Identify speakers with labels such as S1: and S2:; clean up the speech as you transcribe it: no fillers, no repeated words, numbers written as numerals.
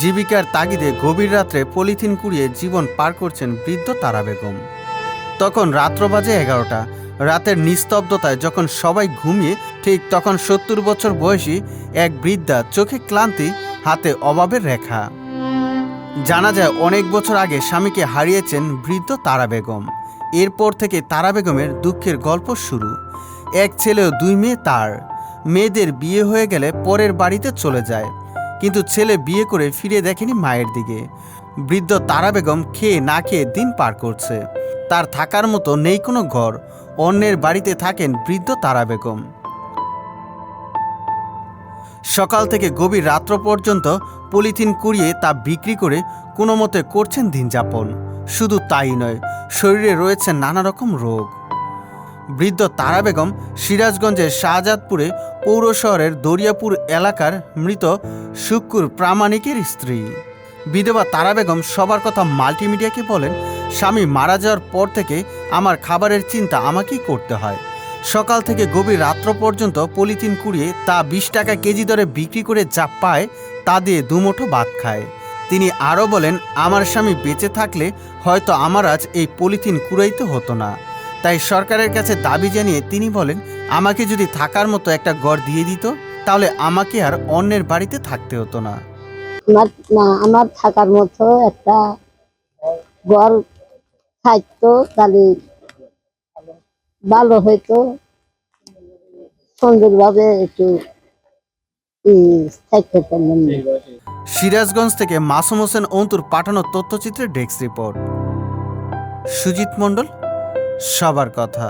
S1: জীবিকার তাগিদে গভীর রাত্রে পলিথিন কুড়িয়ে জীবন পার করছেন বৃদ্ধ তারা বেগম। তখন রাত্র বাজে 11টা। রাতের নিস্তব্ধতায় যখন সবাই ঘুমিয়ে, ঠিক তখন 70 বছর বয়সী এক বৃদ্ধা, চোখে ক্লান্তি, হাতে অভাবের রেখা। জানা যায় অনেক বছর আগে স্বামীকে হারিয়েছেন বৃদ্ধ তারা বেগম। এরপর থেকে তারা বেগমের দুঃখের গল্প শুরু। এক ছেলে ও 2 মেয়ে তার। মেয়েদের বিয়ে হয়ে গেলে পরের বাড়িতে চলে যায়, কিন্তু ছেলে বিয়ে করে ফিরে দেখেনি মায়ের দিকে। বৃদ্ধ তারা বেগম খেয়ে না খেয়ে দিন পার করছে। তার থাকার মতো নেই কোনো ঘর। অন্যের বাড়িতে থাকেন বৃদ্ধ তারা বেগম। সকাল থেকে গভীর রাত্র পর্যন্ত পলিথিন কুড়িয়ে তা বিক্রি করে কোনো মতে করছেন দিন যাপন। শুধু তাই নয়, শরীরে রয়েছে নানা রকম রোগ। বৃদ্ধ তারা বেগম সিরাজগঞ্জের শাহজাদপুরে পৌর শহরের দরিয়াপুর এলাকার মৃত শুক্কুর প্রামাণিকের স্ত্রী। বিধবা তারা বেগম সবার কথা মাল্টিমিডিয়াকে বলেন, স্বামী মারা যাওয়ার পর থেকে আমার খাবারের চিন্তা আমাকেই করতে হয়। সকাল থেকে গভীর রাত্র পর্যন্ত পলিথিন কুড়িয়ে তা 20 টাকা কেজি দরে বিক্রি করে যা পায় তা দিয়ে দুমুঠো ভাত খায়। তিনি আরও বলেন, আমার স্বামী বেঁচে থাকলে হয়তো আমার আজ এই পলিথিন কুড়াইতে হতো না। তাই সরকারের কাছে দাবি জানিয়ে তিনি বলেন, আমাকে যদি থাকার মতো একটা ঘর দিয়ে দিত, তাহলে আমাকে আর অন্যের বাড়িতে থাকতে হতো না।
S2: আমার থাকার মতো একটা ঘর থাকতো তাহলে ভালো হইতো, সুন্দরভাবে একটু থাকতে পারলাম।
S1: সিরাজগঞ্জ থেকে মাসুম হোসেন অন্তুর পাঠানো তথ্যচিত্রের ডেস্ক রিপোর্ট। সুজিত মণ্ডল, সবার কথা।